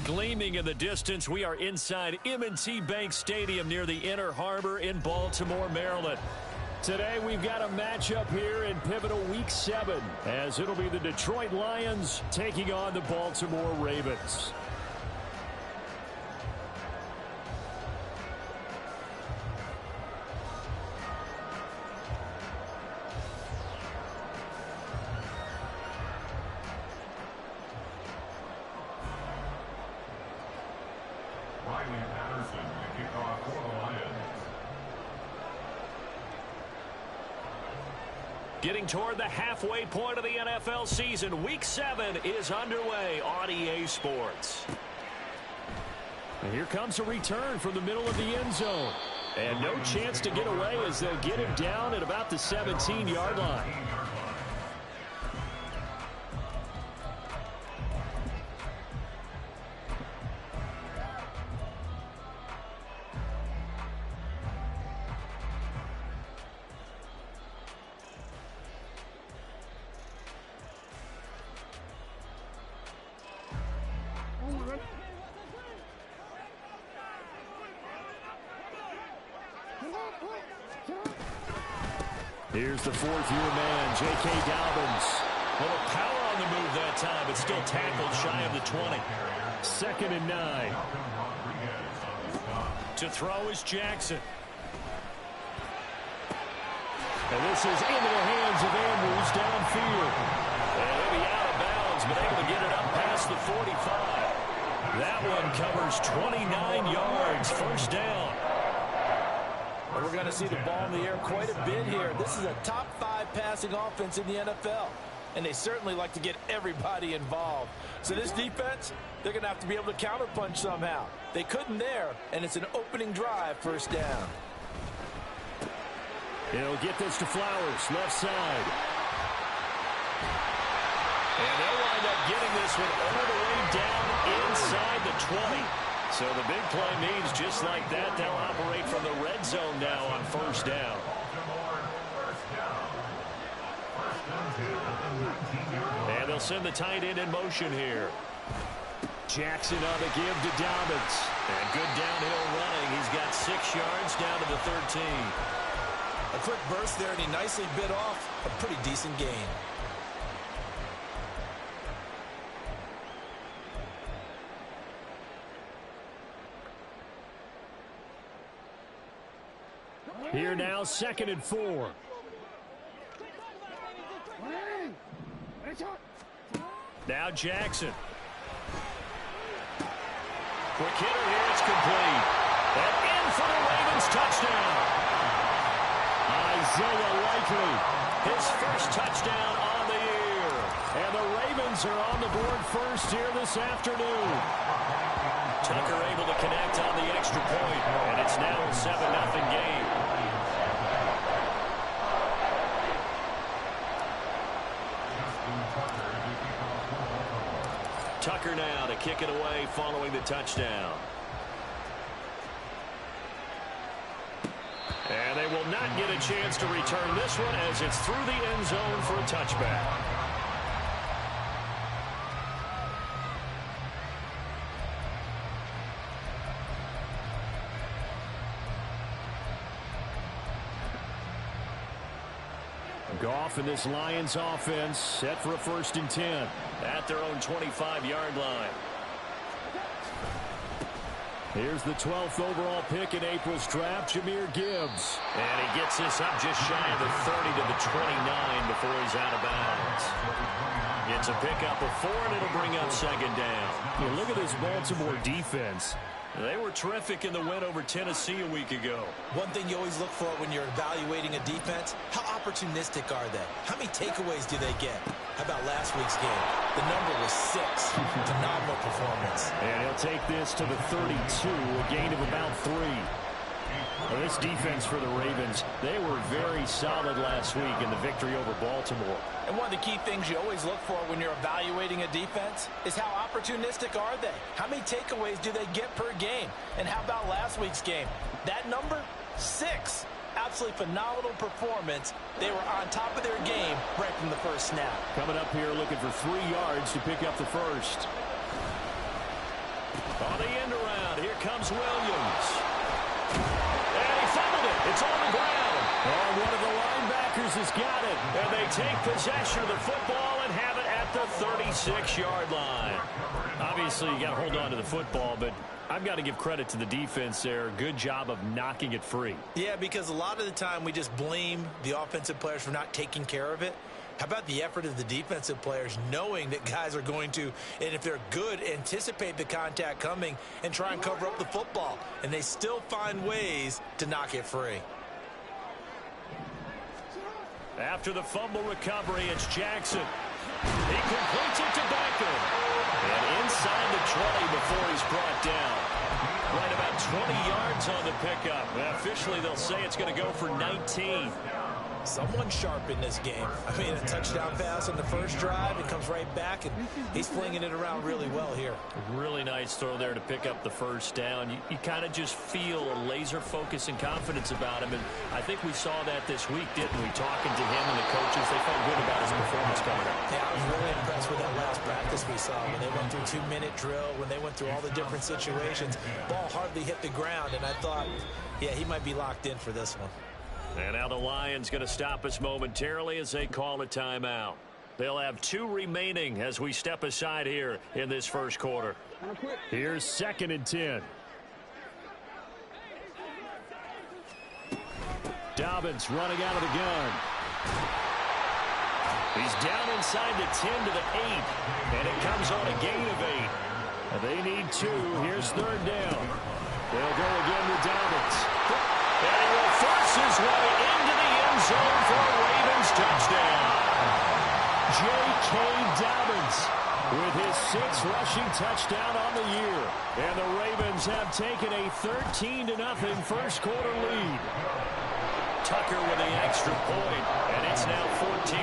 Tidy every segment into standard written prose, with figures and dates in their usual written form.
Gleaming in the distance, we are inside M&T Bank Stadium near the Inner Harbor in Baltimore, Maryland. Today we've got a matchup here in pivotal Week 7, as it'll be the Detroit Lions taking on the Baltimore Ravens. Getting toward the halfway point of the NFL season, Week 7 is underway on EA Sports. And here comes a return from the middle of the end zone. And no chance to get away as they'll get him down at about the 17-yard line. Here's the fourth-year man, J.K. Dobbins. A little power on the move that time, but still tackled shy of the 20. 2nd and 9. To throw is Jackson. And this is into the hands of Andrews downfield. And he'll be out of bounds, but able to get it up past the 45. That one covers 29 yards, first down. We're going to see the ball in the air quite a bit here. This is a top 5 passing offense in the NFL, and they certainly like to get everybody involved. So this defense, they're going to have to be able to counterpunch somehow. They couldn't there, and it's an opening drive, first down. He'll get this to Flowers, left side. And they'll wind up getting this one all the way down inside the 20. So the big play means just like that, they'll operate from the red zone now on first down. And they'll send the tight end in motion here. Jackson on the give to Dobbins. And good downhill running. He's got 6 yards down to the 13. A quick burst there, and he nicely bit off a pretty decent gain. Here now, 2nd and 4. Now Jackson. Quick hitter here, it's complete. And in for the Ravens touchdown. Isaiah Likely, his first touchdown on the year. And the Ravens are on the board first here this afternoon. Tucker able to connect on the extra point, and it's now a 7-0 game. Tucker now to kick it away following the touchdown. And they will not get a chance to return this one as it's through the end zone for a touchback. Goff and this Lions offense set for a 1st and 10 at their own 25-yard line. Here's the 12th overall pick in April's draft, Jahmyr Gibbs. And he gets this up just shy of the 30 to the 29 before he's out of bounds. It's a pickup of 4, and it'll bring up 2nd down. Yeah, look at this Baltimore defense. They were terrific in the win over Tennessee a week ago. One thing you always look for when you're evaluating a defense, how opportunistic are they? How many takeaways do they get? How about last week's game? The number was 6. Phenomenal performance. And he'll take this to the 32, a gain of about 3. Well, this defense for the Ravens, they were very solid last week in the victory over Baltimore. And one of the key things you always look for when you're evaluating a defense is how opportunistic are they? How many takeaways do they get per game? And how about last week's game? That number, 6. Absolutely phenomenal performance. They were on top of their game right from the first snap. Coming up here looking for 3 yards to pick up the first. On the end around, here comes Williams. And he fumbled it. It's on the ground. Oh, one of the linebackers has got it. And they take possession of the football and have it at the 36-yard line. Obviously, you got to hold on to the football, but I've got to give credit to the defense there. Good job of knocking it free. Yeah, because a lot of the time we just blame the offensive players for not taking care of it. How about the effort of the defensive players knowing that guys are going to, and if they're good, anticipate the contact coming and try and cover up the football. And they still find ways to knock it free. After the fumble recovery, it's Jackson. He completes it to Beckham. And inside the 20 before he's brought down. Right about 20 yards on the pickup. Well, officially, they'll say it's going to go for 19. Someone sharp in this game. I mean, a touchdown pass on the first drive. It comes right back, and he's flinging it around really well here. Really nice throw there to pick up the first down. You kind of just feel a laser focus and confidence about him, and I think we saw that this week, didn't we? Talking to him and the coaches, they felt good about his performance coming up. Yeah, I was really impressed with that last practice we saw when they went through 2-minute drill, when they went through all the different situations. Ball hardly hit the ground, and I thought, yeah, he might be locked in for this one. And now the Lions going to stop us momentarily as they call a timeout. They'll have 2 remaining as we step aside here in this first quarter. Here's 2nd and 10. Dobbins running out of the gun. He's down inside the 10 to the 8. And it comes on a gain of 8. They need 2. Here's 3rd down. They'll go again with Dobbins. And he will force his way into the end zone for a Ravens touchdown. J.K. Dobbins with his 6th rushing touchdown on the year. And the Ravens have taken a 13-0 first quarter lead. Tucker with the extra point, and it's now 14-0.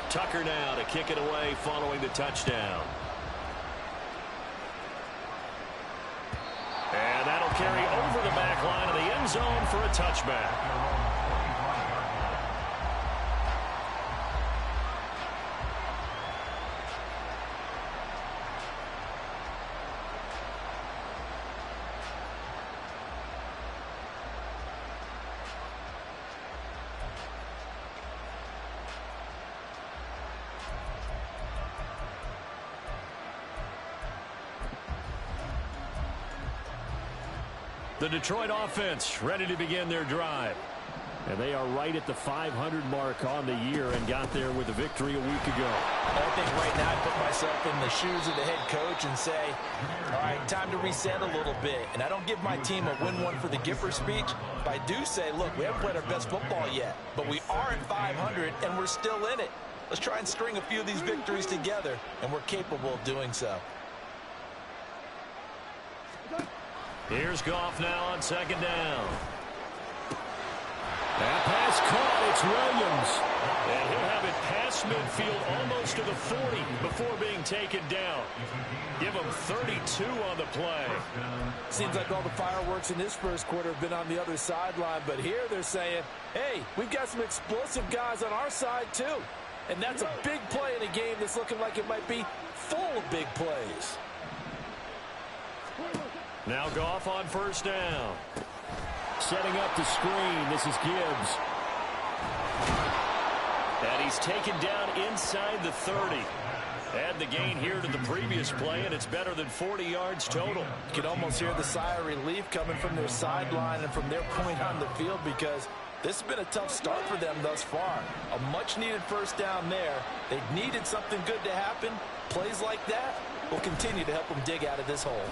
Tucker now to kick it away following the touchdown. And that'll carry over the back line of the end zone for a touchback. The Detroit offense ready to begin their drive. And they are right at the 500 mark on the year and got there with a victory a week ago. I think right now I put myself in the shoes of the head coach and say, all right, time to reset a little bit. And I don't give my team a win one for the Gipper speech, but I do say, look, we haven't played our best football yet, but we are at 500 and we're still in it. Let's try and string a few of these victories together, and we're capable of doing so. Here's Goff now on 2nd down. That pass caught. It's Williams. And he'll have it past midfield almost to the 40 before being taken down. Give him 32 on the play. Seems like all the fireworks in this first quarter have been on the other sideline, but here they're saying, hey, we've got some explosive guys on our side too. And that's a big play in a game that's looking like it might be full of big plays. Now Goff on 1st down. Setting up the screen. This is Gibbs. And he's taken down inside the 30. Add the gain here to the previous play, and it's better than 40 yards total. You can almost hear the sigh of relief coming from their sideline and from their point on the field, because this has been a tough start for them thus far. A much-needed 1st down there. They've needed something good to happen. Plays like that will continue to help them dig out of this hole.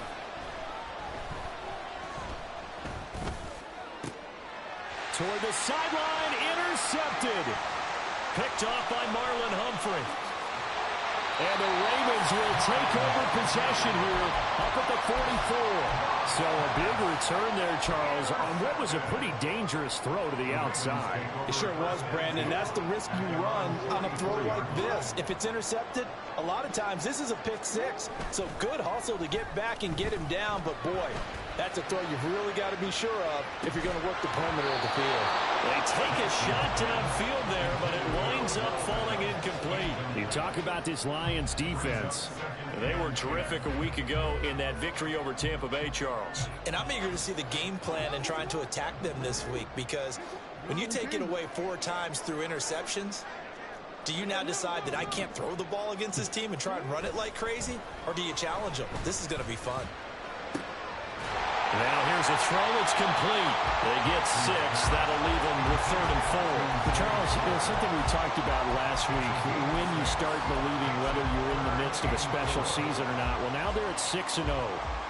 Toward the sideline, intercepted. Picked off by Marlon Humphrey. And the Ravens will take over possession here up at the 44. So a big return there, Charles, on what was a pretty dangerous throw to the outside. It sure was, Brandon. That's the risk you run on a throw like this. If it's intercepted, a lot of times this is a pick 6. So good hustle to get back and get him down. But, boy, That's a throw you've really got to be sure of if you're going to work the perimeter of the field. They take a shot downfield there, but it winds up falling incomplete. You talk about this Lions defense. They were terrific a week ago in that victory over Tampa Bay, Charles. And I'm eager to see the game plan and trying to attack them this week, because when you take it away 4 times through interceptions, do you now decide that I can't throw the ball against this team and try and run it like crazy? Or do you challenge them? This is going to be fun. Now here's a throw. It's complete. They get 6. That'll leave them with 3rd and 4. But Charles, something we talked about last week, when you start believing whether you're in the midst of a special season or not. Well, now they're at 6-0.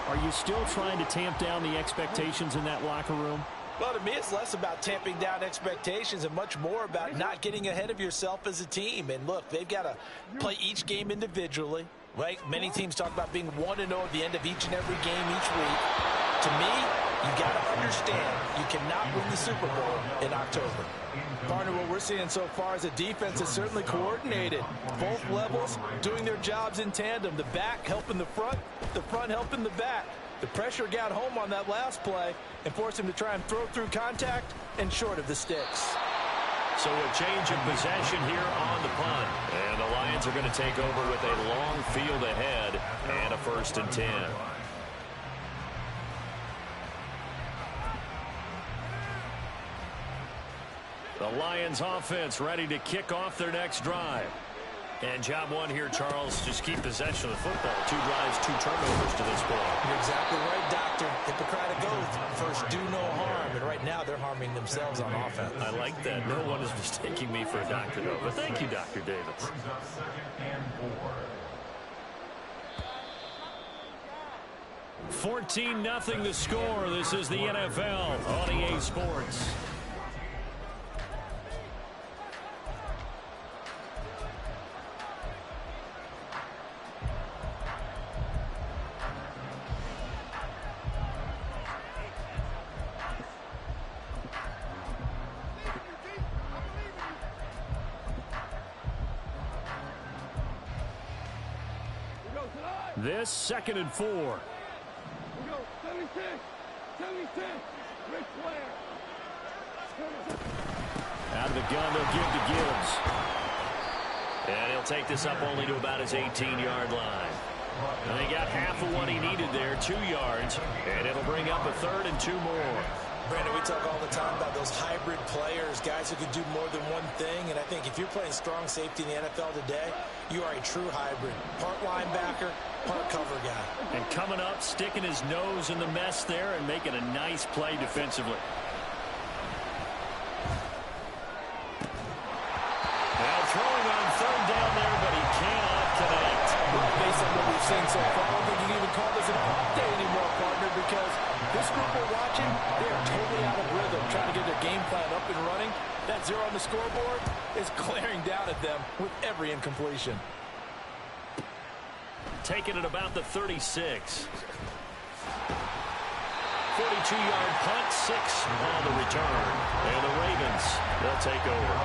Are you still trying to tamp down the expectations in that locker room? Well, to me, it's less about tamping down expectations and much more about not getting ahead of yourself as a team. And look, they've got to play each game individually, right? Many teams talk about being 1-0 at the end of each and every game each week. To me, you got to understand you cannot win the Super Bowl in October. Partner, what we're seeing so far is a defense that's certainly coordinated. Both levels doing their jobs in tandem. The back helping the front helping the back. The pressure got home on that last play and forced him to try and throw through contact and short of the sticks. So a change of possession here on the punt. And the Lions are going to take over with a long field ahead and a 1st and 10. The Lions offense ready to kick off their next drive. And job one here, Charles, just keep possession of the football. 2 drives, 2 turnovers to this point. You're exactly right, Doctor. Hippocratic oath. First, do no harm. And right now, they're harming themselves on offense. I like that. No one is mistaking me for a doctor, though. But thank you, Dr. Davis. 14-0 the score. This is the NFL on EA Sports. This 2nd and 4. Out of the gun, they'll give to Gibbs. And he'll take this up only to about his 18-yard line. And they got half of what he needed there, 2 yards. And it'll bring up a 3rd and 2 more. Brandon, we talk all the time about those hybrid players, guys who can do more than one thing. And I think if you're playing strong safety in the NFL today, you are a true hybrid. Part linebacker, part cover guy. And coming up, sticking his nose in the mess there and making a nice play defensively. Now throwing on 3rd down there, but he cannot connect. Well, based on what we've seen so far, I don't think you can even call this an off day anymore, partner, because this group we're watching, they are totally out of rhythm, trying to get their game plan up and running. That 0 on the scoreboard is glaring down at them with every incompletion. Taking it about the 36. 42-yard punt, 6 on the return. And the Ravens, they'll take over.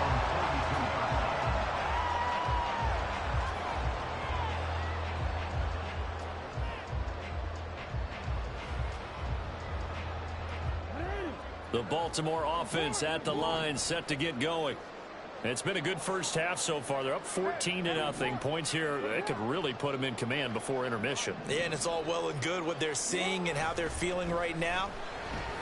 The Baltimore offense at the line, set to get going. It's been a good first half so far. They're up 14-0. Points here, they could really put them in command before intermission. Yeah, and it's all well and good what they're seeing and how they're feeling right now.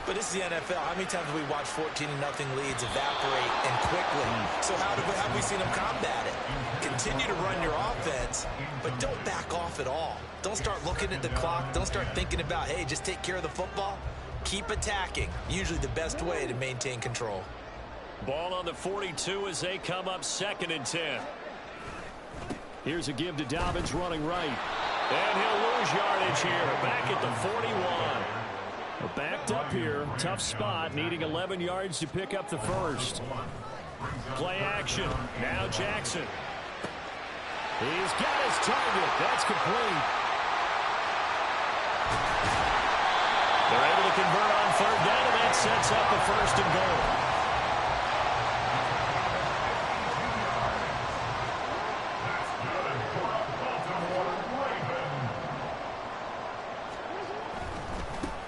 But this is the NFL. How many times have we watched 14-0 leads evaporate and quickly? So how have we seen them combat it? Continue to run your offense, but don't back off at all. Don't start looking at the clock. Don't start thinking about, hey, just take care of the football. Keep attacking. Usually the best way to maintain control. Ball on the 42 as they come up 2nd and 10. Here's a give to Dobbins running right. And he'll lose yardage here. Back at the 41. We're backed up here. Tough spot. Needing 11 yards to pick up the first. Play action. Now Jackson. He's got his target. That's complete. They're able to convert on 3rd down, and that sets up a 1st and goal.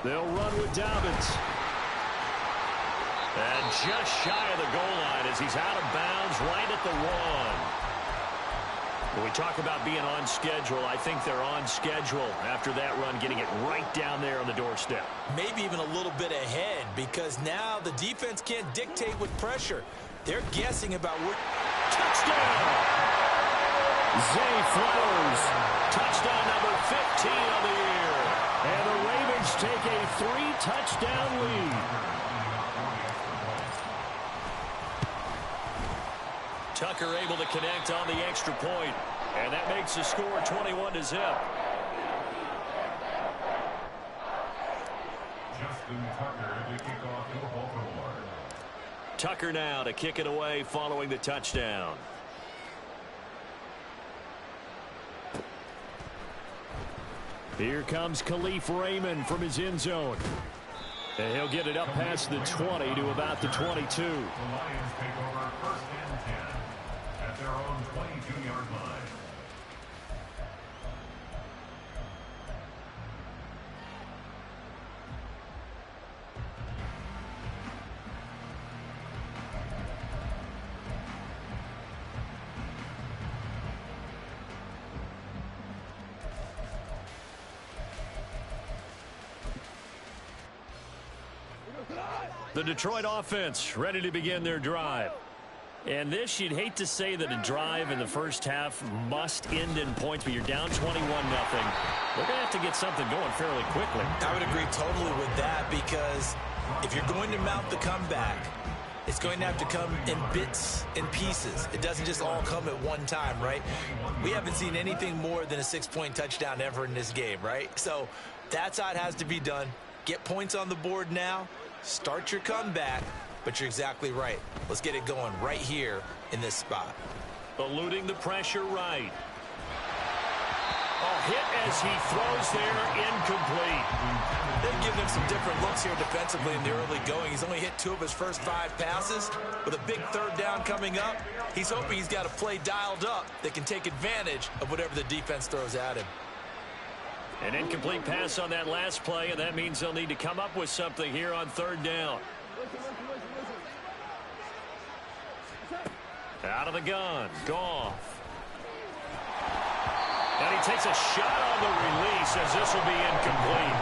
They'll run with Dobbins. And just shy of the goal line as he's out of bounds right at the 1. When we talk about being on schedule, I think they're on schedule after that run, getting it right down there on the doorstep. Maybe even a little bit ahead, because now the defense can't dictate with pressure. They're guessing about what. Touchdown! Zay Flowers. Touchdown number 15 on the year. And the Ravens take a 3-touchdown lead. Tucker able to connect on the extra point, and that makes the score 21-0. Justin Tucker to kick off for Baltimore. Tucker now to kick it away following the touchdown. Here comes Khalif Raymond from his end zone. And he'll get it up past the 20 to about the 22. The Lions take over first and 10 at their own 22-yard line. The Detroit offense ready to begin their drive. And this, you'd hate to say that a drive in the first half must end in points, but you're down 21-0. They're going to have to get something going fairly quickly. I would agree totally with that, because if you're going to mount the comeback, it's going to have to come in bits and pieces. It doesn't just all come at one time, right? We haven't seen anything more than a 6-point touchdown ever in this game, right? So that's how it has to be done. Get points on the board now. Start your comeback, but you're exactly right. Let's get it going right here in this spot. Eluding the pressure right. A hit as he throws there, incomplete. They've given him some different looks here defensively in the early going. He's only hit 2 of his first 5 passes. With a big third down coming up, he's hoping he's got a play dialed up that can take advantage of whatever the defense throws at him. An incomplete pass on that last play, and that means they'll need to come up with something here on third down. Out of the gun, Goff. And he takes a shot on the release as this will be incomplete.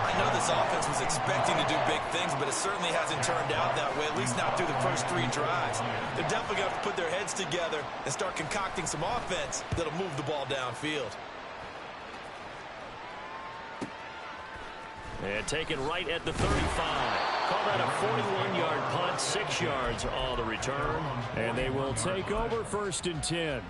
I know this offense was expecting to do big things, but it certainly hasn't turned out that way, at least not through the first 3 drives. They're definitely going to have to put their heads together and start concocting some offense that'll move the ball downfield. And taken right at the 35. Call that a 41-yard punt, 6 yards on the return. And they will take over first and 10.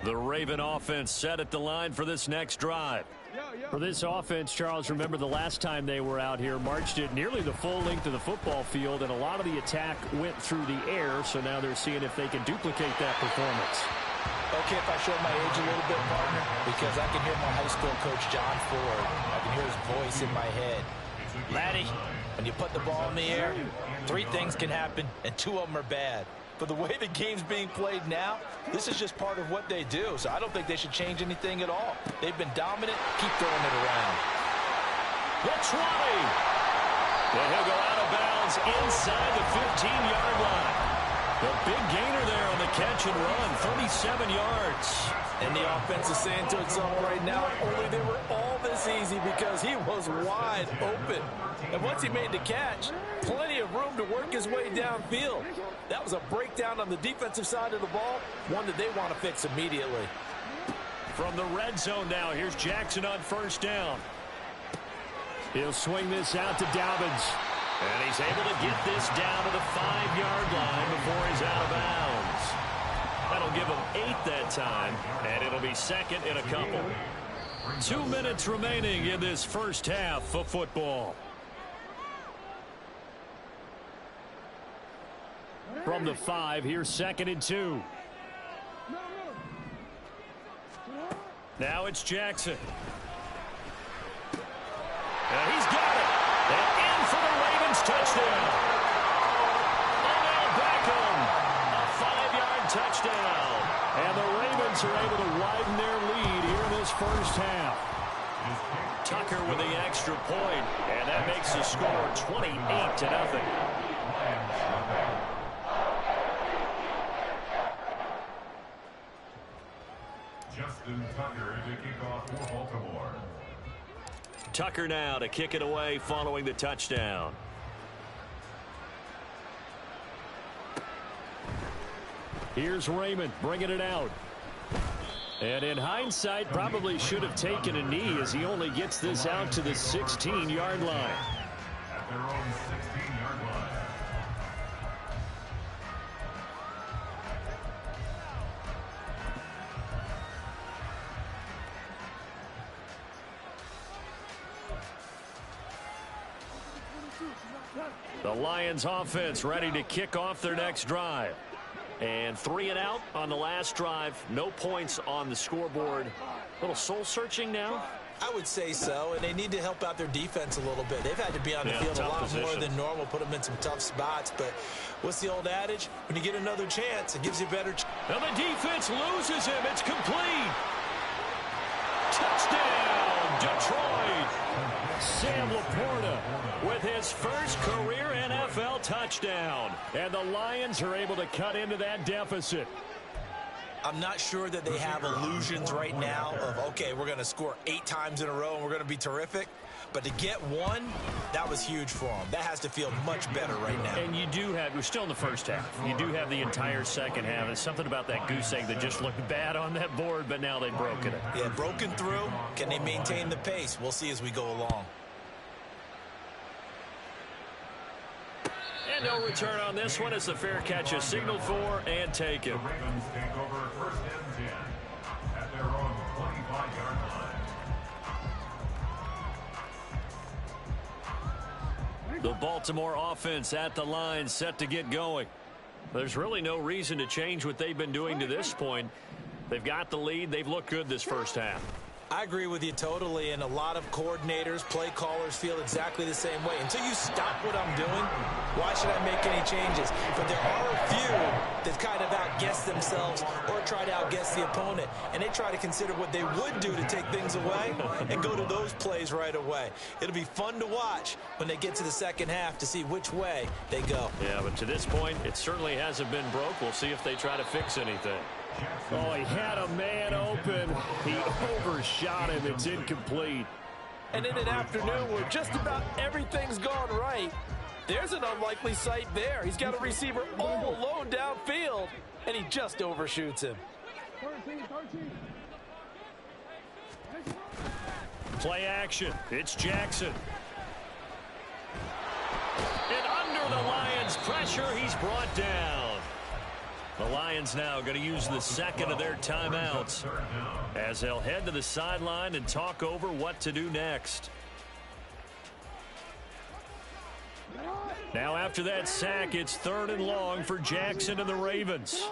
The Raven offense set at the line for this next drive. For this offense, Charles, remember the last time they were out here, marched it nearly the full length of the football field, and a lot of the attack went through the air, so now they're seeing if they can duplicate that performance. Okay, if I show my age a little bit, partner, because I can hear my high school coach, John Ford. I can hear his voice in my head. Laddie, when you put the ball in the air, 3 things can happen, and 2 of them are bad. But the way the game's being played now, this is just part of what they do. So I don't think they should change anything at all. They've been dominant. Keep throwing it around. The 20. And he'll go out of bounds inside the 15-yard line. The big gainer there on the catch and run, 37 yards. And the offense is saying to itself right now, only they were all this easy because he was wide open. And once he made the catch, plenty of room to work his way downfield. That was a breakdown on the defensive side of the ball, one that they want to fix immediately. From the red zone now, here's Jackson on first down. He'll swing this out to Dobbins. And he's able to get this down to the 5-yard line before he's out of bounds. That'll give him 8 that time, and it'll be second in a couple. 2 minutes remaining in this first half of football. From the 5, here's second and 2. Now it's Jackson. And he's got it. And in for the Ravens touchdown. touchdown. And the Ravens are able to widen their lead here in this first half. Tucker with the extra point, and that makes the score 28-0. Justin Tucker to kick off for Baltimore. Tucker now to kick it away following the touchdown. Here's Raymond bringing it out. And in hindsight, probably should have taken a knee as he only gets this out to the 16-yard line. At their own 16-yard line. The Lions offense ready to kick off their next drive. And 3 and out on the last drive. No points on the scoreboard. A little soul-searching now? I would say so, and they need to help out their defense a little bit. They've had to be on the field a lot more than normal, put them in some tough spots. But what's the old adage? When you get another chance, it gives you a better chance. Now the defense loses him. It's complete. Touchdown, Detroit. Sam Laporta with his first career NFL touchdown. And the Lions are able to cut into that deficit. I'm not sure that they have illusions right now of, okay, we're going to score 8 times in a row and we're going to be terrific. But to get one, that was huge for them. That has to feel much better right now. And you do have, we're still in the first half. You do have the entire second half. There's something about that goose egg that just looked bad on that board, but now they've broken it. Yeah, broken through. Can they maintain the pace? We'll see as we go along. And no return on this one as the fair catch is signaled for and taken. The Ravens take over first and 10 at their own 25-yard line. The Baltimore offense at the line set to get going. There's really no reason to change what they've been doing to this point. They've got the lead. They've looked good this first half. I agree with you totally, and a lot of coordinators, play callers feel exactly the same way. Until you stop what I'm doing, why should I make any changes? But there are a few that kind of outguess themselves or try to outguess the opponent, and they try to consider what they would do to take things away and go to those plays right away. It'll be fun to watch when they get to the second half to see which way they go. Yeah, but to this point, it certainly hasn't been broke. We'll see if they try to fix anything. Oh, he had a man open. He overshot him. It's incomplete. And in an afternoon where just about everything's gone right, there's an unlikely sight there. He's got a receiver all alone downfield, and he just overshoots him. Play action. It's Jackson. And under the Lions' pressure, he's brought down. The Lions now going to use the second of their timeouts as they'll head to the sideline and talk over what to do next. Now after that sack, it's 3rd and long for Jackson and the Ravens.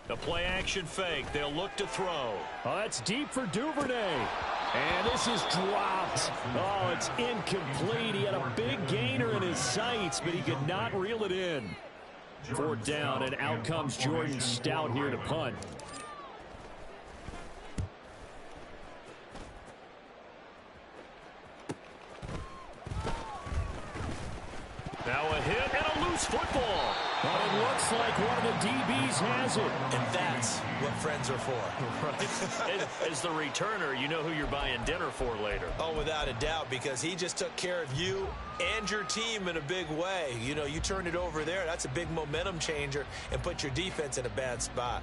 The play action fake. They'll look to throw. Oh, that's deep for Duvernay. And this is dropped. Oh, it's incomplete. He had a big gainer in his sights, but he could not reel it in. 4th down, and out comes Jordan Stout here to punt. Now a hit and a loose football. But it looks like one of the DBs has it. And that's what friends are for. As the returner, you know who you're buying dinner for later. Oh, without a doubt, because he just took care of you and your team in a big way. You know, you turned it over there. That's a big momentum changer and put your defense in a bad spot.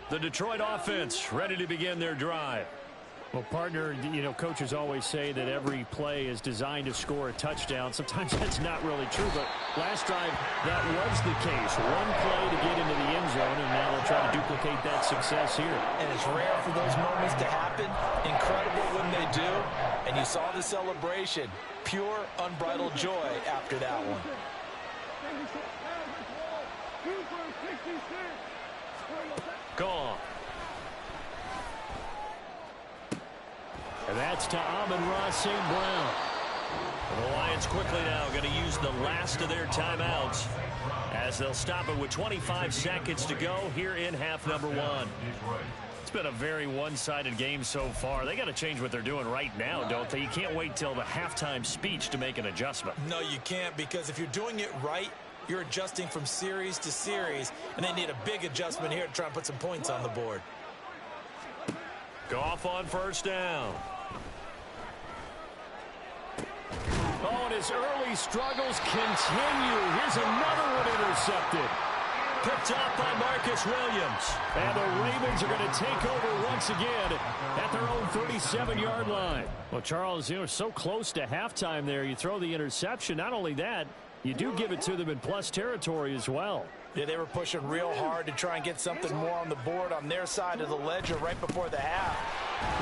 The Detroit offense ready to begin their drive. Well, partner, you know, coaches always say that every play is designed to score a touchdown. Sometimes that's not really true, but last drive, that was the case. One play to get into the end zone, and now they'll try to duplicate that success here. And it's rare for those moments to happen. Incredible when they do. And you saw the celebration. Pure, unbridled joy after that one. Gone. And that's to Amon-Ra St. Brown. The Lions quickly now going to use the last of their timeouts as they'll stop it with 25 seconds to go here in half number 1. It's been a very one-sided game so far. They got to change what they're doing right now, don't they? You can't wait till the halftime speech to make an adjustment. No, you can't, because if you're doing it right, you're adjusting from series to series, and they need a big adjustment here to try and put some points on the board. Goff on first down. Oh, and his early struggles continue. Here's another one intercepted. Picked off by Marcus Williams. And the Ravens are going to take over once again at their own 37-yard line. Well, Charles, you know, so close to halftime there. You throw the interception. Not only that, you do give it to them in plus territory as well. Yeah, they were pushing real hard to try and get something more on the board on their side of the ledger right before the half.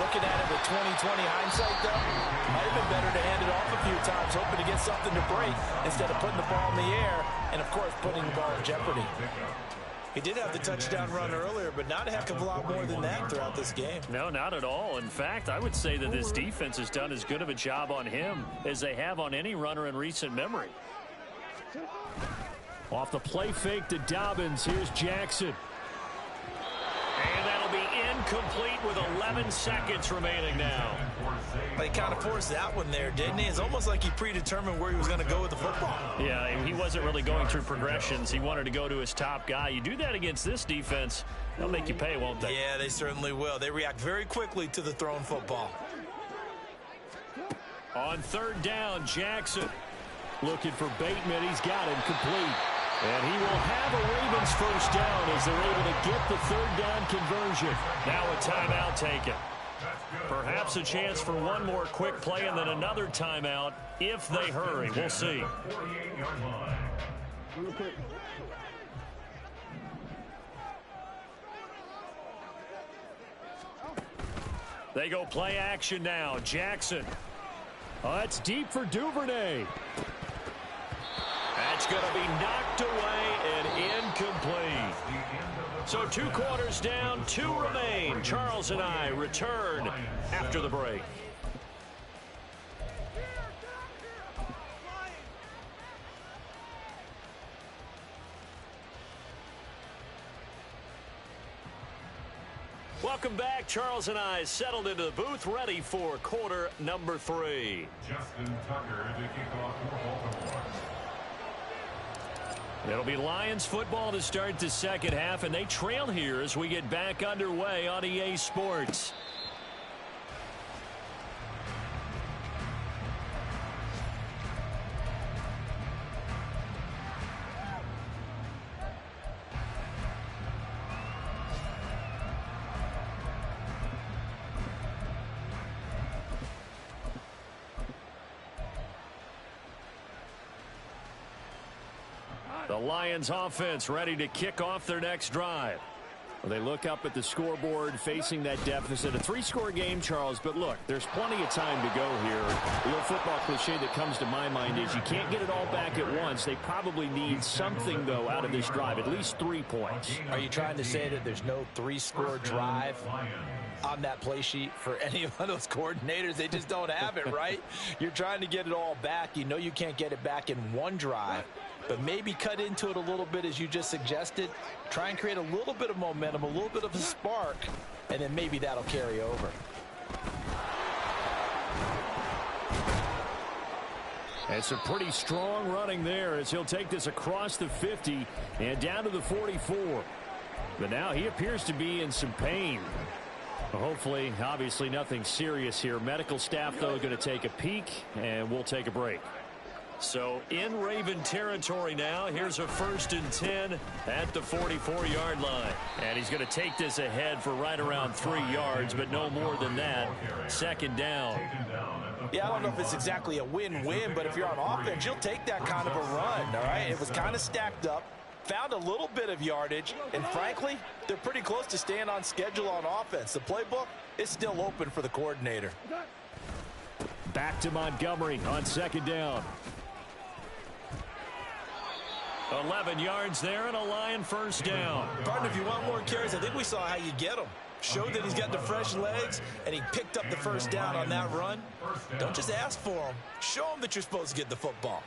Looking at it with 20/20 hindsight, though, might have been better to hand it off a few times, hoping to get something to break instead of putting the ball in the air and, of course, putting the ball in jeopardy. He did have the touchdown run earlier, but not a heck of a lot more than that throughout this game. No, not at all. In fact, I would say that this defense has done as good of a job on him as they have on any runner in recent memory. Off the play fake to Dobbins. Here's Jackson. And that'll be incomplete with 11 seconds remaining now. He kind of forced that one there, didn't he? It's almost like he predetermined where he was going to go with the football. Yeah, he wasn't really going through progressions. He wanted to go to his top guy. You do that against this defense, they'll make you pay, won't they? Yeah, they certainly will. They react very quickly to the thrown football. On third down, Jackson looking for Bateman. He's got him complete. And he will have a Ravens first down as they're able to get the third down conversion. Now a timeout taken. Perhaps a chance for one more quick play and then another timeout if they hurry. We'll see. They go play action now. Jackson. It's deep for Duvernay. That's going to be knocked away and incomplete. So 2 quarters down, 2 remain. Charles and I return after the break. Welcome back. Charles and I settled into the booth, ready for quarter number 3. Justin Tucker to kick off for Baltimore. It'll be Lions football to start the second half, and they trail here as we get back underway on EA Sports. The Lions offense ready to kick off their next drive. Well, they look up at the scoreboard facing that deficit. A 3-score game, Charles, but look, there's plenty of time to go here. The old football cliche that comes to my mind is you can't get it all back at once. They probably need something, though, out of this drive, at least 3 points. Are you trying to say that there's no 3-score drive on that play sheet for any of those coordinators? They just don't have it, right? You're trying to get it all back. You know you can't get it back in one drive, but maybe cut into it a little bit as you just suggested. Try and create a little bit of momentum, a little bit of a spark, and then maybe that'll carry over. And some pretty strong running there as he'll take this across the 50 and down to the 44. But now he appears to be in some pain. Hopefully, obviously nothing serious here. Medical staff, though, going to take a peek, and we'll take a break. So in Raven territory now. Here's a 1st and 10 at the 44-yard line. And he's going to take this ahead for right around 3 yards, but no more than that. 2nd down. Yeah, I don't know if it's exactly a win-win, but if you're on offense, you'll take that kind of a run, all right? It was kind of stacked up, found a little bit of yardage, and frankly, they're pretty close to staying on schedule on offense. The playbook is still open for the coordinator. Back to Montgomery on 2nd down. 11 yards there and a Lion 1st down. Partner, if you want more carries, I think we saw how you get them. showed that he's got the fresh legs, and he picked up the first down on that run. Don't just ask for him. Show him that you're supposed to get the football.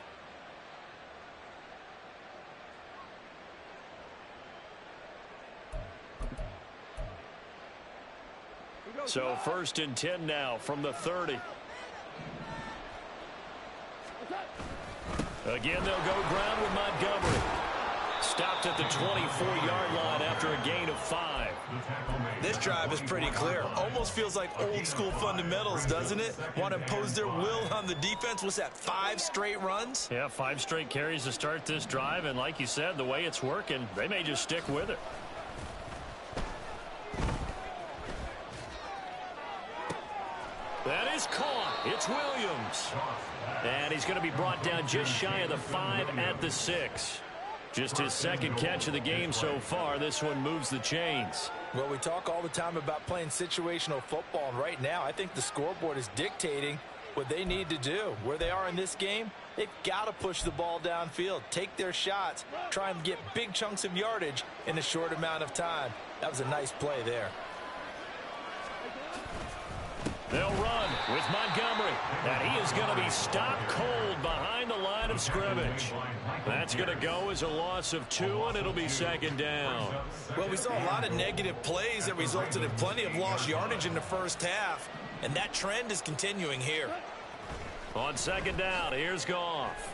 So 1st and 10 now from the 30. Again, they'll go ground with Montgomery. Stopped at the 24-yard line after a gain of 5. This drive is pretty clear. Almost feels like old school fundamentals, doesn't it? Want to impose their will on the defense. What's that, 5 straight runs? Yeah, 5 straight carries to start this drive. And like you said, the way it's working, they may just stick with it. That is caught. It's Williams. And he's going to be brought down just shy of the 5 at the 6. Just his 2nd catch of the game so far. This one moves the chains. Well, we talk all the time about playing situational football, and right now I think the scoreboard is dictating what they need to do. Where they are in this game, they've got to push the ball downfield, take their shots, try and get big chunks of yardage in a short amount of time. That was a nice play there. They'll run with Montgomery. And he is going to be stopped cold behind the line of scrimmage. That's going to go as a loss of 2, and it'll be 2nd down. Well, we saw a lot of negative plays that resulted in plenty of lost yardage in the first half, and that trend is continuing here. On 2nd down, here's Goff.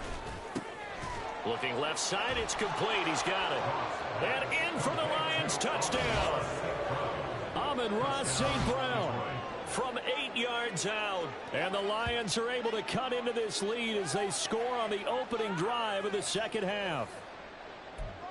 Looking left side, it's complete. He's got it. And in for the Lions, touchdown. Amon-Ra St. Brown from 8 yards out. And the Lions are able to cut into this lead as they score on the opening drive of the 2nd half.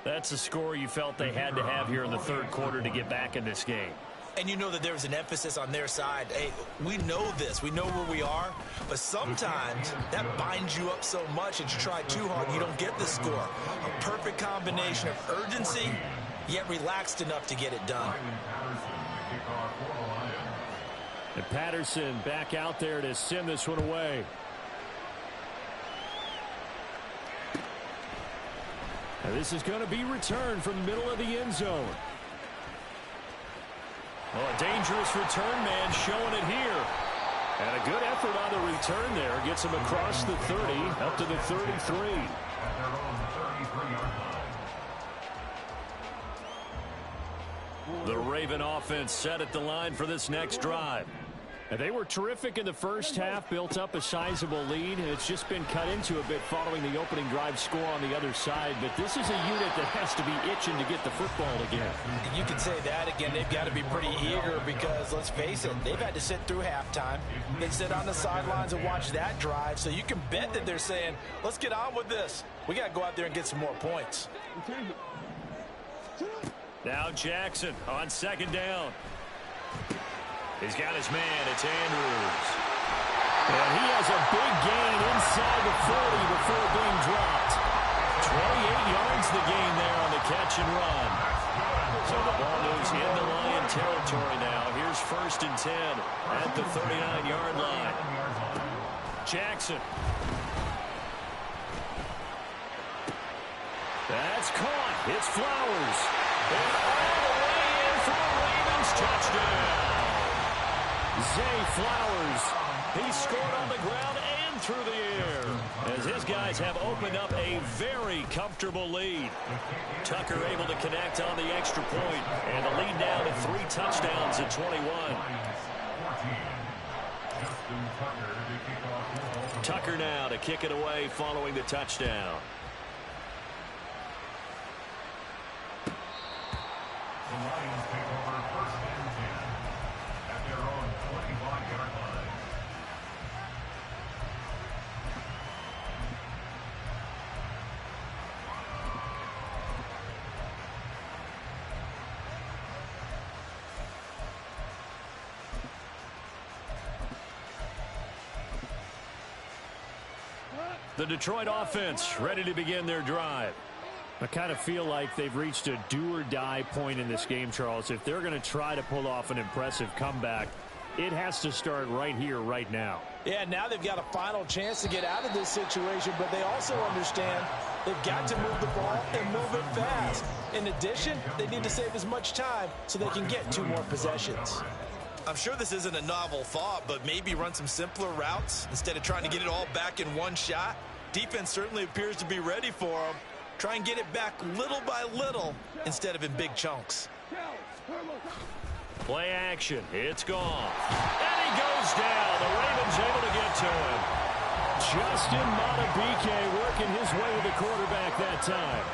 That's a score you felt they had to have here in the 3rd quarter to get back in this game. And you know that there's an emphasis on their side. Hey, we know this. We know where we are. But sometimes that binds you up so much that you try too hard, you don't get the score. A perfect combination of urgency, yet relaxed enough to get it done. And Patterson back out there to send this one away. And this is going to be returned from the middle of the end zone. Well, a dangerous return man showing it here. And a good effort on the return there. Gets him across the 30, up to the 33. The Raven offense set at the line for this next drive. And they were terrific in the first half, built up a sizable lead, and it's just been cut into a bit following the opening drive score on the other side. But this is a unit that has to be itching to get the football again. You can say that again. They've got to be pretty eager because, let's face it, they've had to sit through halftime. They sit on the sidelines and watch that drive. So you can bet that they're saying, let's get on with this. We got to go out there and get some more points. Now Jackson on 2nd down. He's got his man. It's Andrews. And he has a big gain inside the 40 before being dropped. 28 yards the gain there on the catch and run. So the ball moves into Lion territory now. Here's 1st and 10 at the 39-yard line. Jackson. That's caught. It's Flowers. And all the way in for a Ravens touchdown. Zay Flowers. He scored on the ground and through the air as his guys have opened up a very comfortable lead. Tucker able to connect on the extra point, and the lead now to 3 touchdowns at 21. Tucker now to kick it away following the touchdown. The Lions take over 1st and 10 at their own 25-yard line. The Detroit offense ready to begin their drive. I kind of feel like they've reached a do-or-die point in this game, Charles. If they're going to try to pull off an impressive comeback, it has to start right here, right now. Yeah, now they've got a final chance to get out of this situation, but they also understand They've got to move the ball and move it fast. In addition, they need to save as much time so they can get 2 more possessions. I'm sure this isn't a novel thought, but maybe run some simpler routes instead of trying to get it all back in one shot. Defense certainly appears to be ready for them. Try and get it back little by little instead of in big chunks. Play action. It's gone. And he goes down. The Ravens able to get to him. Justin Madubuike working his way to the quarterback that time.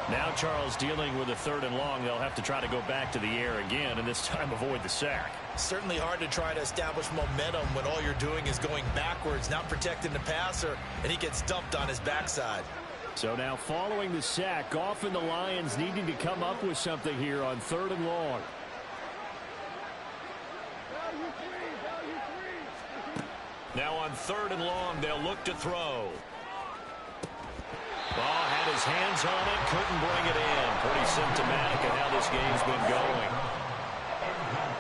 Now Charles dealing with a 3rd and long. They'll have to try to go back to the air again, and this time avoid the sack. Certainly hard to try to establish momentum when all you're doing is going backwards, not protecting the passer, and he gets dumped on his backside. So now following the sack, Goff and the Lions needing to come up with something here on 3rd and long. Now on 3rd and long, they'll look to throw. Ball had his hands on it, couldn't bring it in. Pretty symptomatic of how this game's been going.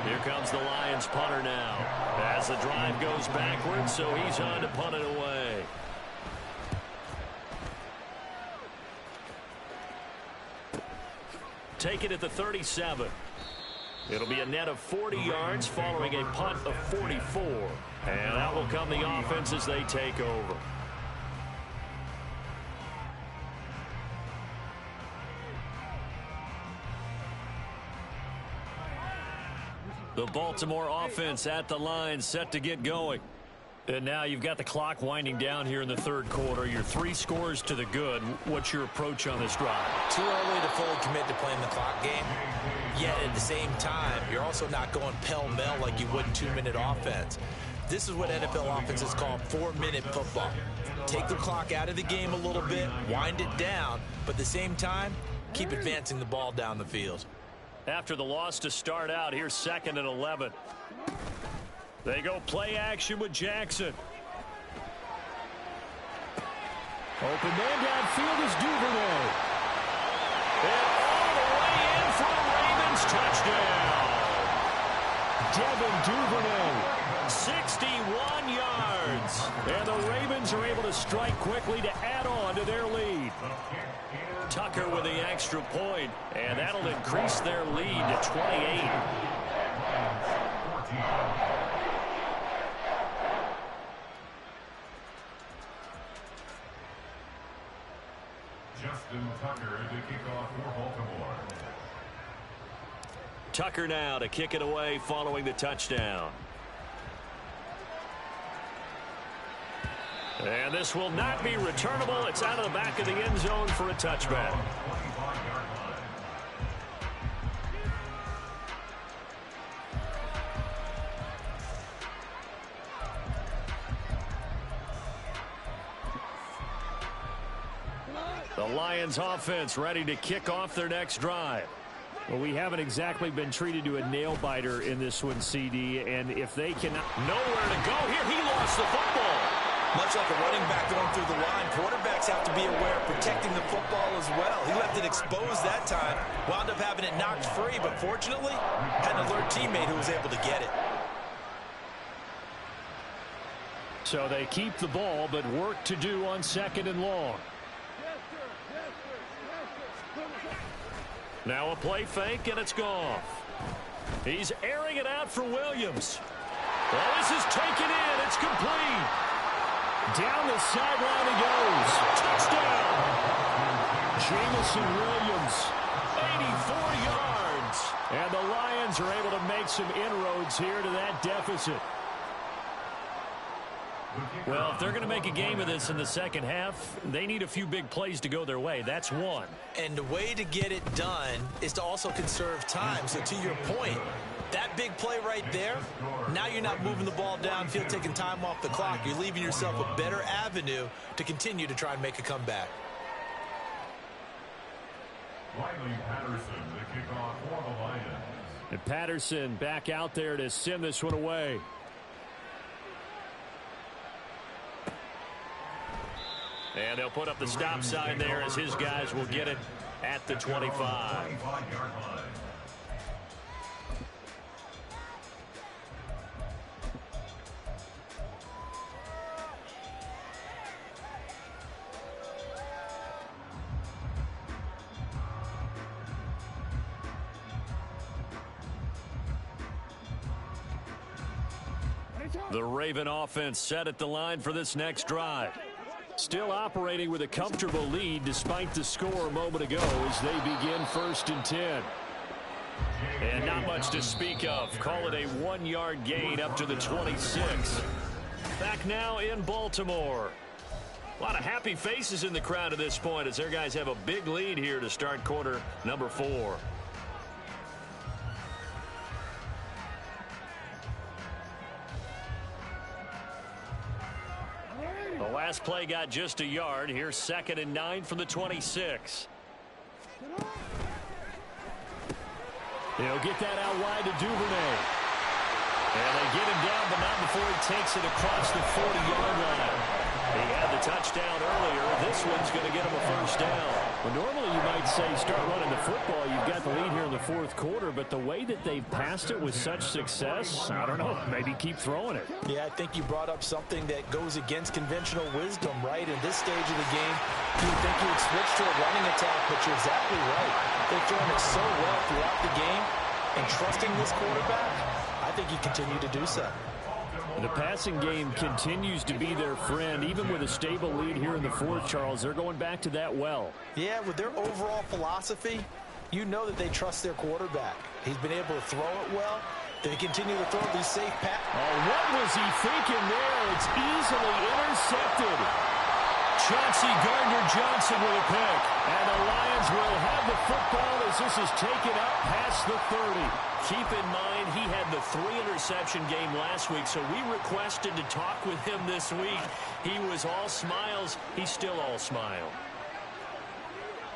Here comes the Lions punter now. As the drive goes backwards, so he's on to punt it away. Take it at the 37. It'll be a net of 40 yards following a punt of 44. And out will come the offense as they take over. The Baltimore offense at the line, set to get going. And now you've got the clock winding down here in the 3rd quarter. You're 3 scores to the good. What's your approach on this drive? Too early to fully commit to playing the clock game. Yet at the same time, you're also not going pell-mell like you would in 2-minute offense. This is what NFL offenses call 4-minute football. Take the clock out of the game a little bit, wind it down, but at the same time, keep advancing the ball down the field. After the loss to start out, here's 2nd and 11. They go play action with Jackson. Open man downfield is Duvernay. And all the way in for a Ravens touchdown. Devin Duvernay. 61 yards. And the Ravens are able to strike quickly to add on to their lead. Tucker with the extra point, and that'll increase their lead to 28. Justin Tucker to kick off for Baltimore. Tucker now to kick it away following the touchdown. And this will not be returnable. It's out of the back of the end zone for a touchback. The Lions offense ready to kick off their next drive. Well, we haven't exactly been treated to a nail-biter in this one, CD, and if they cannot... Nowhere to go here. He lost the football. Much like a running back going through the line, quarterbacks have to be aware of protecting the football as well. He left it exposed that time, wound up having it knocked free, but fortunately, had an alert teammate who was able to get it. So they keep the ball, but work to do on 2nd and long. Now a play fake, and it's Goff. He's airing it out for Williams. Well, this is taken in. It's complete. Down the sideline he goes. Touchdown. Jamison Williams. 84 yards. And the Lions are able to make some inroads here to that deficit. Well, if they're going to make a game of this in the second half, they need a few big plays to go their way. That's one. And the way to get it done is to also conserve time. So to your point, that big play right there, now you're not moving the ball downfield, taking time off the clock. You're leaving yourself a better avenue to continue to try and make a comeback. Riley Patterson to kick off for the Lions. And Patterson back out there to send this one away. And they'll put up the stop sign there as his guys will get it at the 25. 25-yard line. The Raven offense set at the line for this next drive. Still operating with a comfortable lead despite the score a moment ago as they begin 1st and 10. And not much to speak of. Call it a 1-yard gain up to the 26. Back now in Baltimore. A lot of happy faces in the crowd at this point as their guys have a big lead here to start quarter number 4. The last play got just a yard. Here's 2nd and 9 from the 26. They'll get that out wide to Duvernay. And they get him down, but not before he takes it across the 40-yard line. He had the touchdown earlier. This one's going to get him a 1st down. Well, normally you might say start running the football. You've got the lead here in the 4th quarter, but the way that they've passed it with such success, I don't know, maybe keep throwing it. Yeah, I think you brought up something that goes against conventional wisdom, right? In this stage of the game, you would think you would switch to a running attack, but you're exactly right. They've thrown it so well throughout the game, and trusting this quarterback, I think you continue to do so. The passing game continues to be their friend. Even with a stable lead here in the 4th, Charles, they're going back to that well. Yeah, with their overall philosophy, you know that they trust their quarterback. He's been able to throw it well. They continue to throw these safe passes. Oh, what was he thinking there? It's easily intercepted. Chauncey Gardner-Johnson with a pick. And the Lions will have the football as this is taken up past the 30. Keep in mind, he had the 3-interception game last week, so we requested to talk with him this week. He was all smiles. He's still all smile.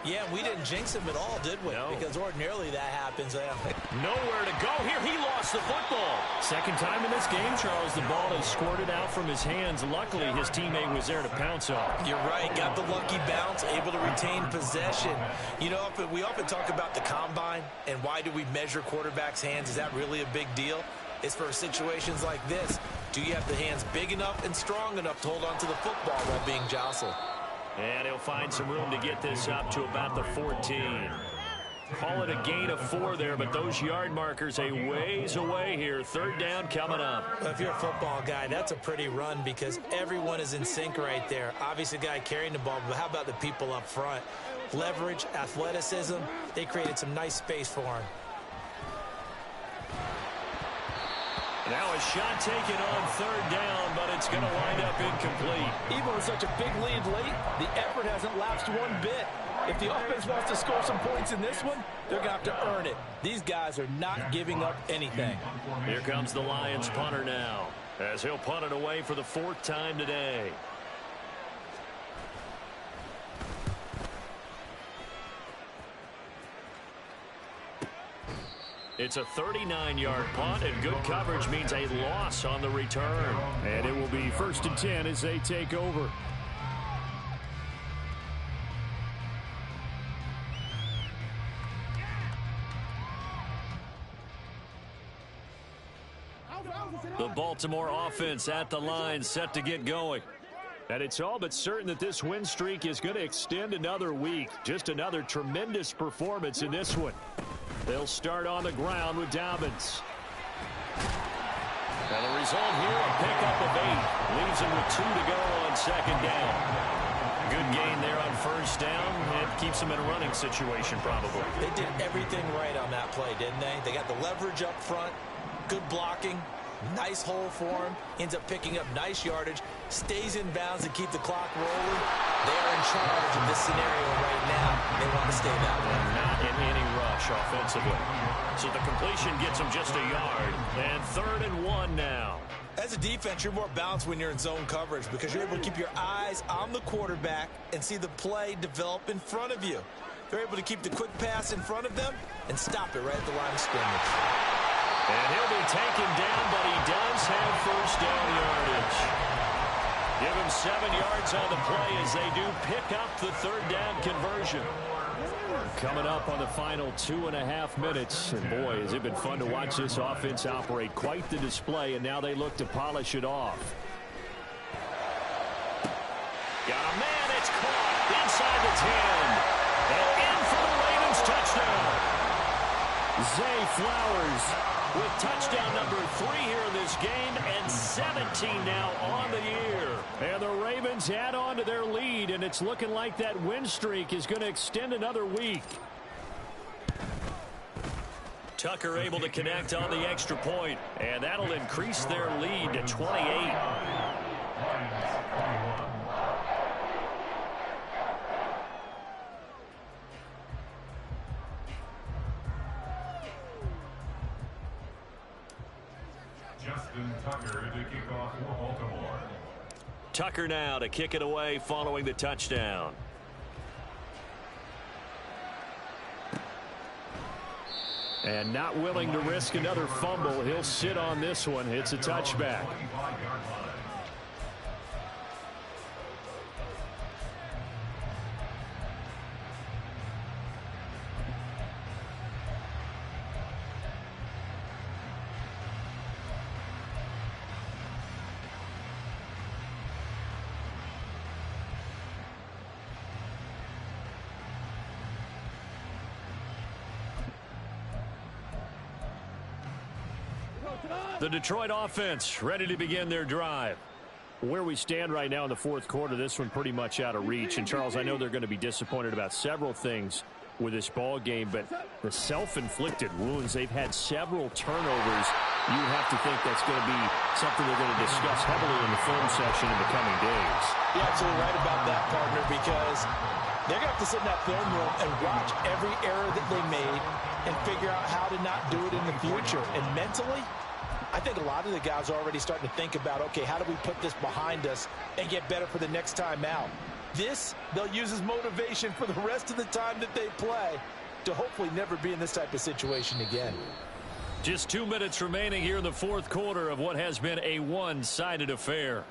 Yeah, we didn't jinx him at all, did we? No. Because ordinarily that happens. Nowhere to go here. He lost the football. Second time in this game, Charles, the ball is squirted out from his hands. Luckily, his teammate was there to pounce on. You're right. Got the lucky bounce, able to retain possession. You know, we often talk about the combine and why do we measure quarterbacks' hands. Is that really a big deal? It's for situations like this. Do you have the hands big enough and strong enough to hold on to the football while being jostled? And he'll find some room to get this up to about the 14. Call it a gain of 4 there, but those yard markers a ways away here. 3rd down coming up. Well, if you're a football guy, that's a pretty run because everyone is in sync right there. Obviously, the guy carrying the ball, but how about the people up front? Leverage, athleticism, they created some nice space for him. Now a shot taken on 3rd down, but it's going to wind up incomplete. Even with such a big lead late, the effort hasn't lapsed one bit. If the offense wants to score some points in this one, they're going to have to earn it. These guys are not giving up anything. Here comes the Lions punter now, as he'll punt it away for the 4th time today. It's a 39-yard punt, and good coverage means a loss on the return. And it will be 1st and 10 as they take over. The Baltimore offense at the line, set to get going. And it's all but certain that this win streak is going to extend another week. Just another tremendous performance in this one. They'll start on the ground with Dobbins. And the result here, a pickup of 8. Leaves him with 2 to go on 2nd down. Good gain there on 1st down. It keeps him in a running situation, probably. They did everything right on that play, didn't they? They got the leverage up front, good blocking, nice hole for him, ends up picking up nice yardage, stays in bounds to keep the clock rolling. They are in charge of this scenario right now. They want to stay that way. Not in any rush offensively. So the completion gets him just a yard. And 3rd and 1 now. As a defense, you're more balanced when you're in zone coverage because you're able to keep your eyes on the quarterback and see the play develop in front of you. They're able to keep the quick pass in front of them and stop it right at the line of scrimmage. And he'll be taken down, but he does have 1st down yardage. Give him 7 yards on the play as they do pick up the 3rd down conversion. Coming up on the final 2.5 minutes. And boy, has it been fun to watch this offense operate. Quite the display, and now they look to polish it off. Got a man, it's caught inside the 10. And in for the Ravens touchdown. Zay Flowers with touchdown number 3 here in this game, and 17 now on the year. And the Ravens add on to their lead, and it's looking like that win streak is going to extend another week. Tucker able to connect on the extra point, and that'll increase their lead to 28. Justin Tucker to kick off for Baltimore. Tucker now to kick it away following the touchdown. And not willing to risk another fumble. He'll sit on this one. It's a touchback. The Detroit offense ready to begin their drive. Where we stand right now in the fourth quarter, this one pretty much out of reach. And, Charles, I know they're going to be disappointed about several things with this ball game, but the self-inflicted wounds, they've had several turnovers. You have to think that's going to be something they're going to discuss heavily in the film session in the coming days. You're absolutely right about that, partner, because they're going to have to sit in that film room and watch every error that they made and figure out how to not do it in the future. And mentally, I think a lot of the guys are already starting to think about, okay, how do we put this behind us and get better for the next time out? This, they'll use as motivation for the rest of the time that they play to hopefully never be in this type of situation again. Just 2 minutes remaining here in the fourth quarter of what has been a one-sided affair.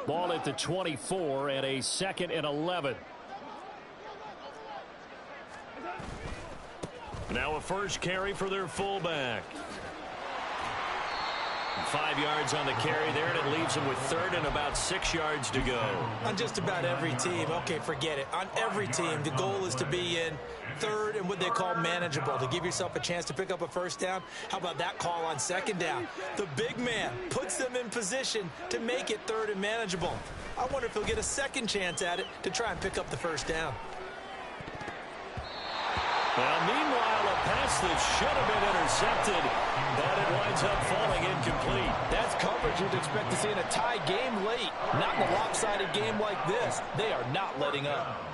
Ball at the 24 and a 2nd and 11. Now a first carry for their fullback. 5 yards on the carry there, and it leaves them with 3rd and about 6 yards to go. On just about every team, okay, forget it. On every team, the goal is to be in 3rd and what they call manageable, to give yourself a chance to pick up a first down. How about that call on 2nd down? The big man puts them in position to make it 3rd and manageable. I wonder if he'll get a second chance at it to try and pick up the first down. Well, meanwhile, a pass that should have been intercepted, but it winds up falling incomplete. That's coverage you'd expect to see in a tie game late. Not in a lopsided game like this. They are not letting up.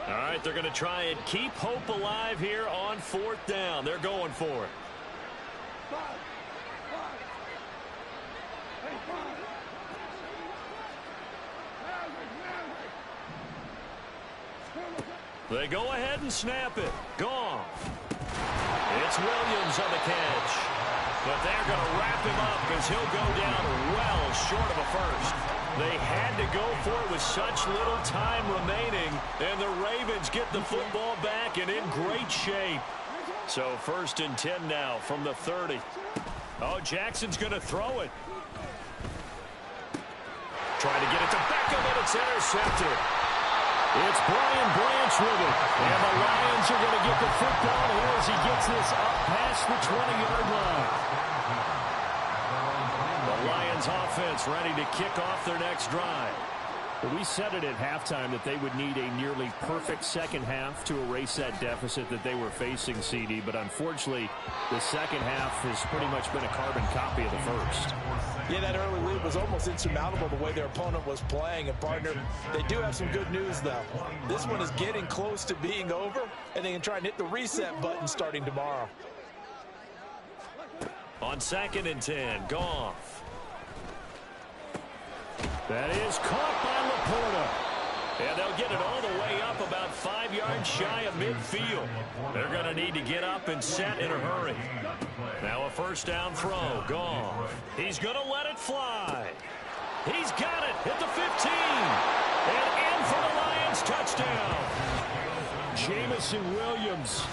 All right, they're going to try and keep hope alive here on 4th down. They're going for it. They go ahead and snap it. Gone. It's Williams on the catch. But they're going to wrap him up as he'll go down well short of a first. They had to go for it with such little time remaining, and the Ravens get the football back and in great shape. So 1st and 10 now from the 30. Oh, Jackson's going to throw it. Trying to get it to Beckham, and it's intercepted. It's Brian Branch with it. And the Lions are going to get the football here as he gets this up past the 20-yard line. The Lions offense ready to kick off their next drive. Well, we said it at halftime that they would need a nearly perfect second half to erase that deficit that they were facing, CD. But unfortunately, the second half has pretty much been a carbon copy of the first. Yeah, that early lead was almost insurmountable the way their opponent was playing. And, partner, they do have some good news, though. This one is getting close to being over, and they can try and hit the reset button starting tomorrow. On 2nd and 10, Goff. That is caught by Laporta. And they'll get it all the way up about 5 yards shy of midfield. They're going to need to get up and set in a hurry. Now a first down throw. Goff. He's going to let it fly. He's got it at the 15. And in for the Lions touchdown. touchdown. Jamison Williams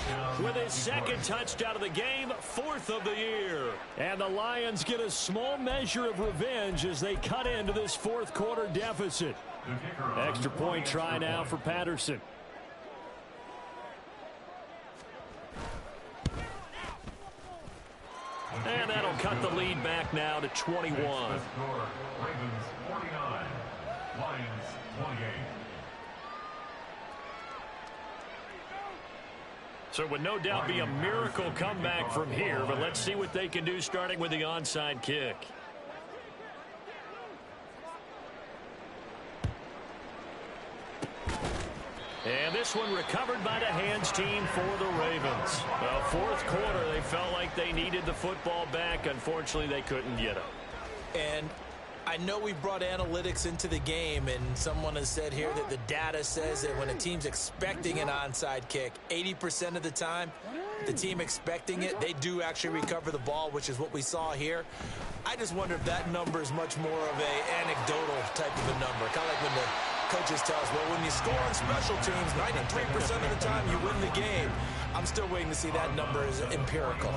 with his second touchdown of the game, 4th of the year. And the Lions get a small measure of revenge as they cut into this 4th quarter deficit. Extra point try now for Patterson. And that'll cut the lead back now to 21. Ravens 49, Lions 28. So it would no doubt be a miracle comeback from here, but let's see what they can do starting with the onside kick. And this one recovered by the hands team for the Ravens. Well, 4th quarter, they felt like they needed the football back. Unfortunately, they couldn't get it. And I know we brought analytics into the game, and someone has said here that the data says that when a team's expecting an onside kick, 80% of the time, the team expecting it, they do actually recover the ball, which is what we saw here. I just wonder if that number is much more of a anecdotal type of a number. Kind of like when the coaches tell us, well, when you score on special teams, 93% of the time you win the game. I'm still waiting to see that number as empirical.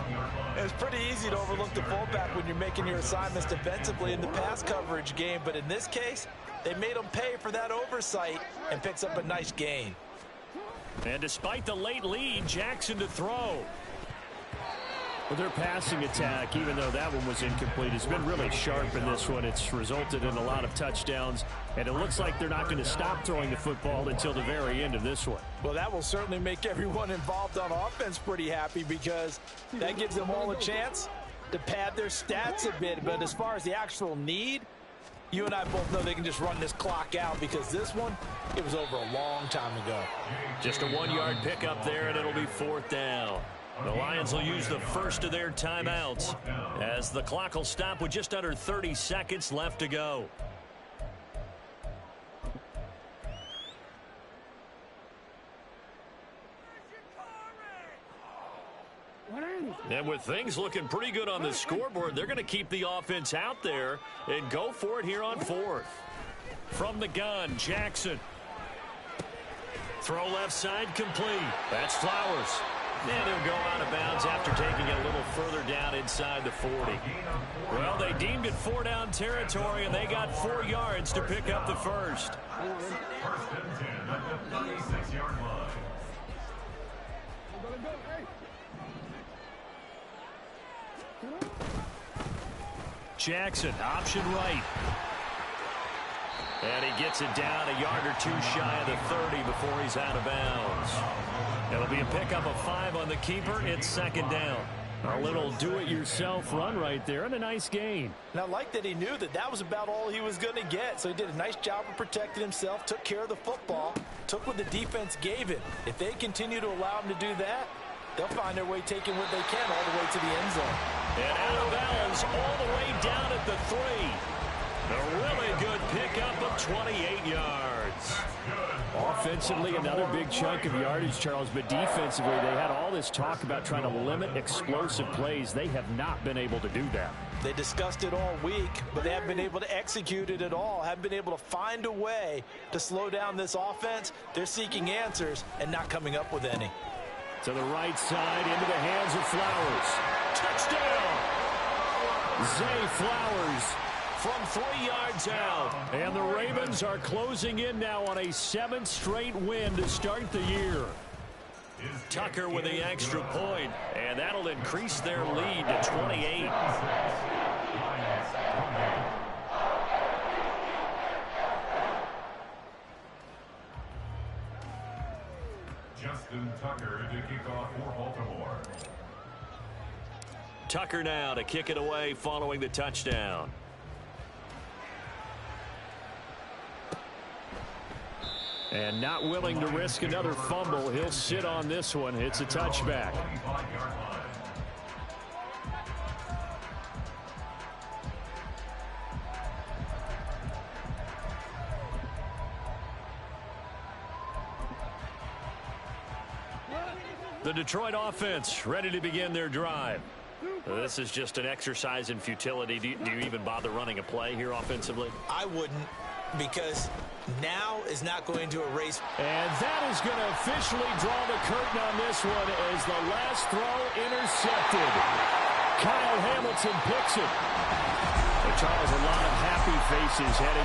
And it's pretty easy to overlook the fullback when you're making your assignments defensively in the pass coverage game. But in this case, they made them pay for that oversight and picks up a nice gain. And despite the late lead, Jackson to throw. Well, their passing attack, even though that one was incomplete, has been really sharp in this one. It's resulted in a lot of touchdowns, and it looks like they're not going to stop throwing the football until the very end of this one. Well, that will certainly make everyone involved on offense pretty happy because that gives them all a chance to pad their stats a bit. But as far as the actual need, you and I both know they can just run this clock out because this one, it was over a long time ago. Just a 1-yard pickup there, and it'll be 4th down. The Lions will use the first of their timeouts as the clock will stop with just under 30 seconds left to go. And with things looking pretty good on the scoreboard, they're going to keep the offense out there and go for it here on 4th. From the gun, Jackson. Throw left side complete. That's Flowers. And he'll go out of bounds after taking it a little further down inside the 40. Well, they deemed it 4-down territory, and they got 4 yards to pick up the first. First and 10 at the 36-yard line. Jackson, option right. And he gets it down a yard or 2 shy of the 30 before he's out of bounds. It'll be a pickup of 5 on the keeper. It's 2nd down. A little do-it-yourself run right there and a nice gain. And I like that he knew that that was about all he was going to get. So he did a nice job of protecting himself, took care of the football, took what the defense gave him. If they continue to allow him to do that, they'll find their way taking what they can all the way to the end zone. And out of bounds all the way down at the 3. A really good pickup of 28 yards. Offensively, another big chunk of yardage, Charles, but defensively, they had all this talk about trying to limit explosive plays. They have not been able to do that. They discussed it all week, but they haven't been able to execute it at all, haven't been able to find a way to slow down this offense. They're seeking answers and not coming up with any. To the right side, into the hands of Flowers. Touchdown! Zay Flowers from 3 yards out. And the Ravens are closing in now on a 7th straight win to start the year. Tucker with the extra point, and that'll increase their lead to 28. Justin Tucker to kick off for Baltimore. Tucker now to kick it away following the touchdown. And not willing to risk another fumble. He'll sit on this one. It's a touchback. The Detroit offense ready to begin their drive. This is just an exercise in futility. Do you even bother running a play here offensively? I wouldn't. because now is not going to erase. And that is going to officially draw the curtain on this one as the last throw intercepted. Kyle Hamilton picks it. Hey, Charles, a lot of happy faces heading